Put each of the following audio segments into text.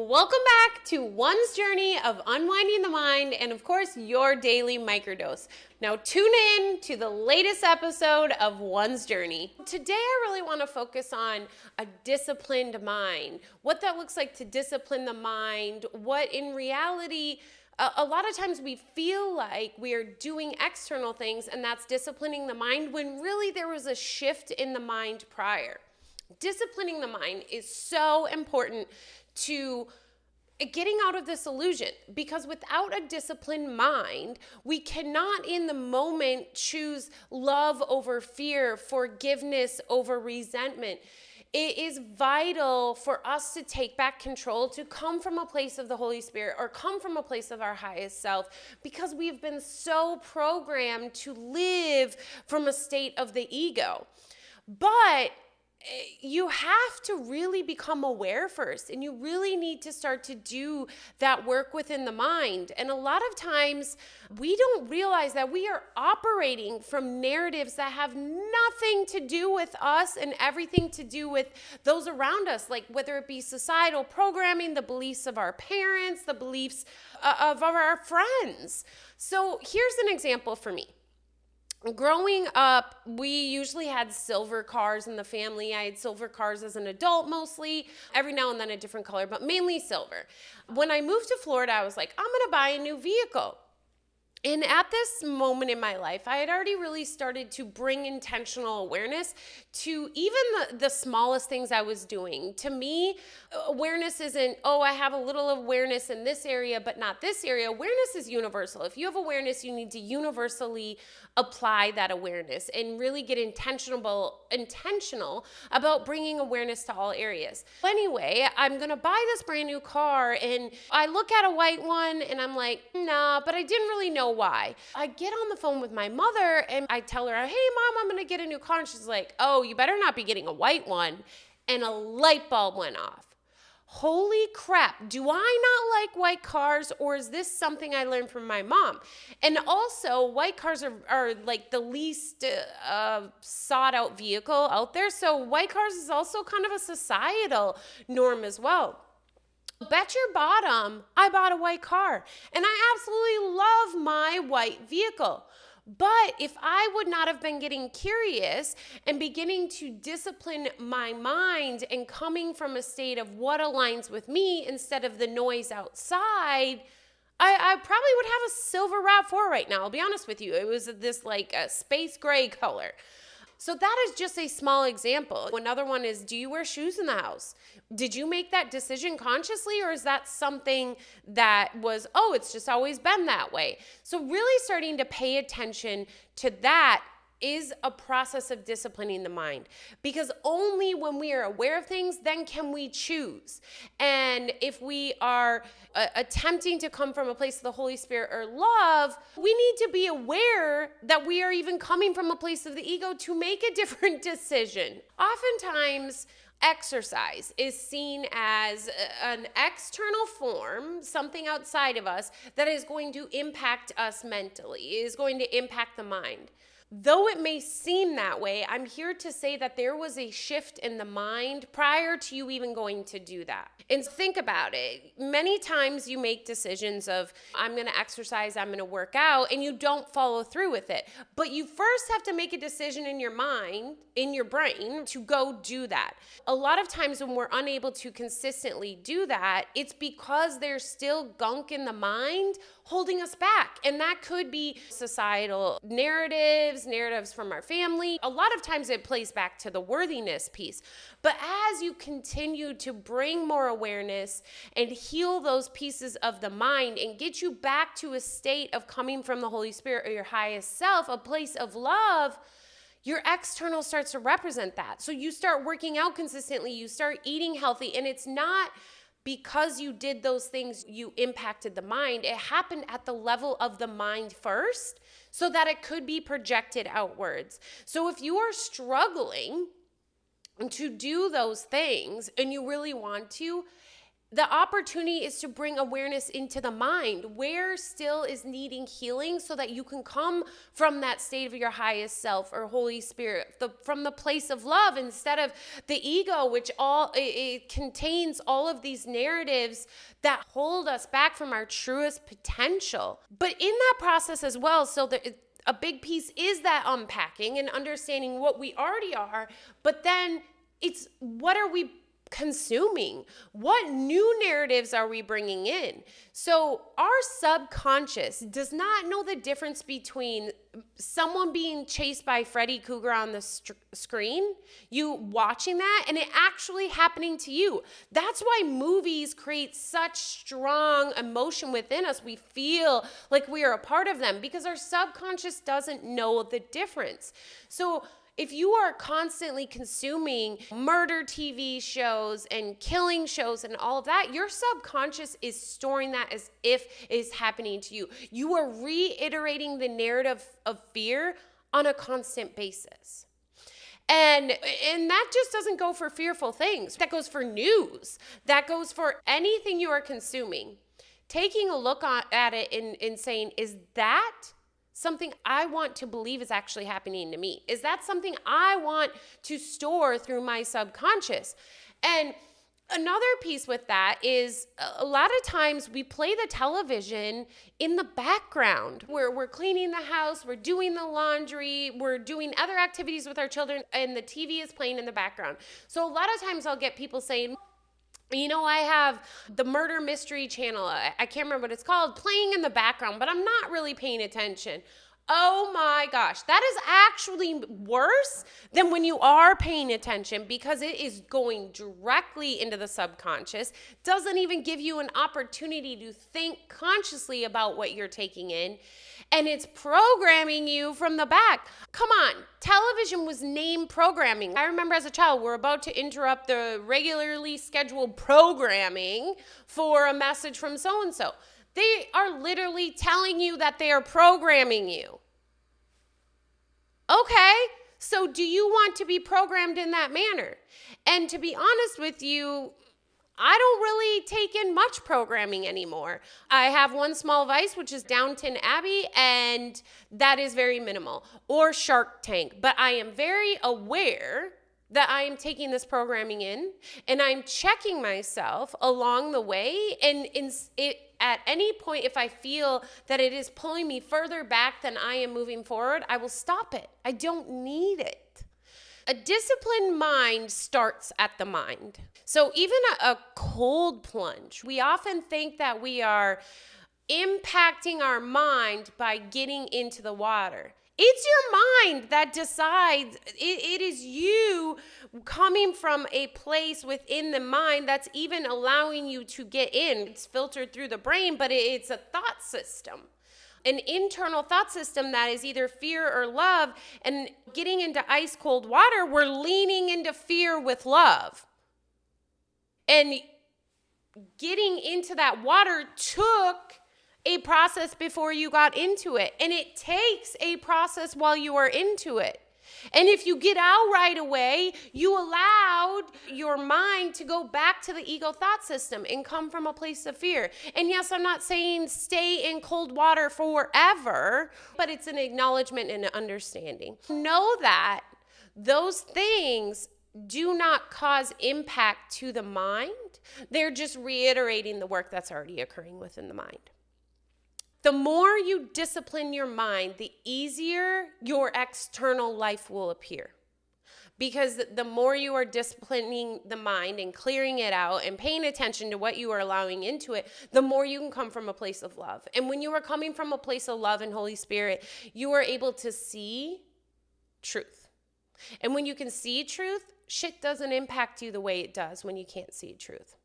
Welcome back to one's journey of unwinding the mind and, of course, your daily microdose. Now, tune in to the latest episode of One's Journey. Today, I really want to focus on a disciplined mind, what that looks like to discipline the mind, what in reality, a lot of times we feel like we are doing external things and that's disciplining the mind when really there was a shift in the mind prior. Disciplining the mind is so important to getting out of this illusion, because without a disciplined mind, we cannot in the moment choose love over fear, forgiveness over resentment. It is vital for us to take back control, to come from a place of the Holy Spirit or come from a place of our highest self, because we've been so programmed to live from a state of the ego. But you have to really become aware first, and you really need to start to do that work within the mind. And a lot of times we don't realize that we are operating from narratives that have nothing to do with us and everything to do with those around us, like whether it be societal programming, the beliefs of our parents, the beliefs of our friends. So here's an example for me. Growing up, we usually had silver cars in the family. I had silver cars as an adult mostly, every now and then a different color, but mainly silver. When I moved to Florida, I was like, I'm going to buy a new vehicle. And at this moment in my life, I had already really started to bring intentional awareness to even the smallest things I was doing. To me, awareness isn't, I have a little awareness in this area, but not this area. Awareness is universal. If you have awareness, you need to universally apply that awareness and really get intentional about bringing awareness to all areas. Anyway, I'm going to buy this brand new car, and I look at a white one and I'm like, nah, but I didn't really know why. I get on the phone with my mother and I tell her, hey mom, I'm going to get a new car. And she's like, oh, you better not be getting a white one. And a light bulb went off. Holy crap, do I not like white cars, or is this something I learned from my mom? And also, white cars are like the least sought out vehicle out there. So white cars is also kind of a societal norm as well. Bet your bottom, I bought a white car, and I absolutely love my white vehicle. But if I would not have been getting curious and beginning to discipline my mind and coming from a state of what aligns with me instead of the noise outside, I probably would have a silver RAV4 right now. I'll be honest with you. It was this like a space gray color. So that is just a small example. Another one is, do you wear shoes in the house? Did you make that decision consciously, or is that something that was, it's just always been that way? So really starting to pay attention to that is a process of disciplining the mind, because only when we are aware of things, then can we choose. And if we are attempting to come from a place of the Holy Spirit or love, we need to be aware that we are even coming from a place of the ego to make a different decision. Oftentimes, exercise is seen as an external form, something outside of us that is going to impact us mentally, is going to impact the mind. Though it may seem that way, I'm here to say that there was a shift in the mind prior to you even going to do that. And think about it. Many times you make decisions of, I'm going to exercise, I'm going to work out, and you don't follow through with it. But you first have to make a decision in your mind, in your brain, to go do that. A lot of times when we're unable to consistently do that, it's because there's still gunk in the mind holding us back. And that could be societal narratives from our family. A lot of times it plays back to the worthiness piece. But as you continue to bring more awareness and heal those pieces of the mind and get you back to a state of coming from the Holy Spirit or your highest self, a place of love, your external starts to represent that. So you start working out consistently, you start eating healthy, and it's not because you did those things, you impacted the mind. It happened at the level of the mind first, so that it could be projected outwards. So if you are struggling to do those things and you really want to, the opportunity is to bring awareness into the mind where still is needing healing so that you can come from that state of your highest self or Holy Spirit, from the place of love instead of the ego, which it contains all of these narratives that hold us back from our truest potential. But in that process as well, a big piece is that unpacking and understanding what we already are, but then it's what are we consuming? What new narratives are we bringing in? So our subconscious does not know the difference between someone being chased by Freddy Krueger on the screen, you watching that, and it actually happening to you. That's why movies create such strong emotion within us. We feel like we are a part of them because our subconscious doesn't know the difference. So if you are constantly consuming murder TV shows and killing shows and all of that, your subconscious is storing that as if it is happening to you. You are reiterating the narrative of fear on a constant basis. And that just doesn't go for fearful things. That goes for news. That goes for anything you are consuming. Taking a look at it and saying, is that something I want to believe is actually happening to me? Is that something I want to store through my subconscious? And another piece with that is a lot of times we play the television in the background. We're cleaning the house, we're doing the laundry, we're doing other activities with our children, and the TV is playing in the background. So a lot of times I'll get people saying, I have the murder mystery channel, I can't remember what it's called, playing in the background, but I'm not really paying attention. Oh my gosh, that is actually worse than when you are paying attention because it is going directly into the subconscious, doesn't even give you an opportunity to think consciously about what you're taking in, and it's programming you from the back. Come on, television was named programming. I remember as a child, we're about to interrupt the regularly scheduled programming for a message from so-and-so. They are literally telling you that they are programming you. Okay, so do you want to be programmed in that manner? And to be honest with you, I don't really take in much programming anymore. I have one small vice, which is Downton Abbey, and that is very minimal. Or Shark Tank. But I am very aware that I am taking this programming in, and I'm checking myself along the way, and at any point, if I feel that it is pulling me further back than I am moving forward, I will stop it. I don't need it. A disciplined mind starts at the mind. So even a cold plunge, we often think that we are impacting our mind by getting into the water. It's your mind that decides. It is you coming from a place within the mind that's even allowing you to get in. It's filtered through the brain, but it's a thought system. An internal thought system that is either fear or love. And getting into ice cold water, we're leaning into fear with love. And getting into that water took a process before you got into it. And it takes a process while you are into it. And if you get out right away, you allowed your mind to go back to the ego thought system and come from a place of fear. And yes, I'm not saying stay in cold water forever, but it's an acknowledgement and an understanding. Know that those things do not cause impact to the mind. They're just reiterating the work that's already occurring within the mind. The more you discipline your mind, the easier your external life will appear. Because the more you are disciplining the mind and clearing it out and paying attention to what you are allowing into it, the more you can come from a place of love. And when you are coming from a place of love and Holy Spirit, you are able to see truth. And when you can see truth, shit doesn't impact you the way it does when you can't see truth.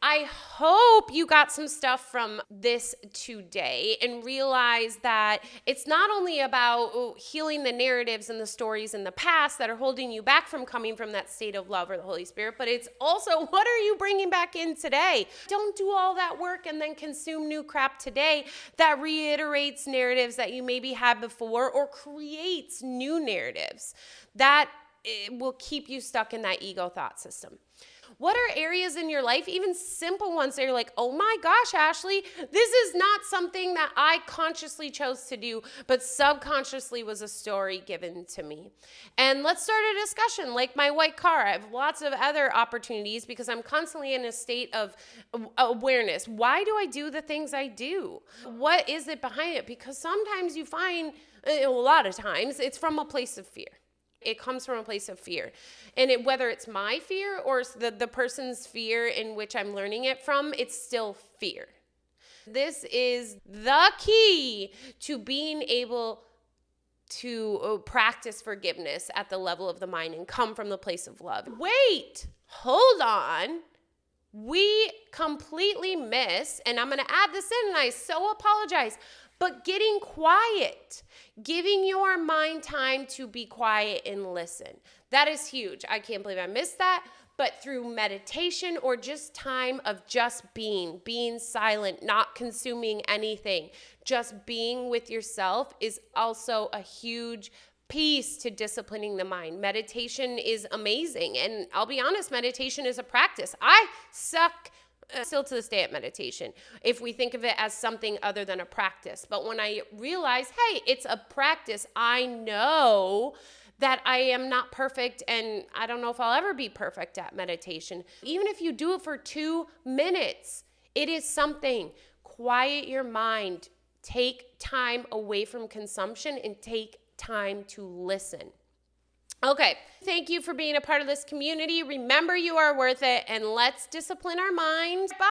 I hope you got some stuff from this today and realize that it's not only about healing the narratives and the stories in the past that are holding you back from coming from that state of love or the Holy Spirit, but it's also what are you bringing back in today? Don't do all that work and then consume new crap today that reiterates narratives that you maybe had before or creates new narratives that will keep you stuck in that ego thought system. What are areas in your life, even simple ones, that you're like, oh my gosh, Ashley, this is not something that I consciously chose to do, but subconsciously was a story given to me. And let's start a discussion, like my white car. I have lots of other opportunities because I'm constantly in a state of awareness. Why do I do the things I do? What is it behind it? Because sometimes you find, a lot of times, it's from a place of fear. It comes from a place of fear. And whether it's my fear or the person's fear in which I'm learning it from, it's still fear. This is the key to being able to practice forgiveness at the level of the mind and come from the place of love. Wait, hold on. We completely miss, and I'm going to add this in, and I so apologize, but getting quiet, giving your mind time to be quiet and listen. That is huge. I can't believe I missed that. But through meditation or just time of just being silent, not consuming anything, just being with yourself is also a huge piece to disciplining the mind. Meditation is amazing. And I'll be honest, meditation is a practice. I suck still to this day at meditation, if we think of it as something other than a practice. But when I realize, hey, it's a practice, I know that I am not perfect, and I don't know if I'll ever be perfect at meditation. Even if you do it for 2 minutes, it is something. Quiet your mind. Take time away from consumption and take time to listen. Okay, thank you for being a part of this community. Remember, you are worth it, and let's discipline our minds. Bye.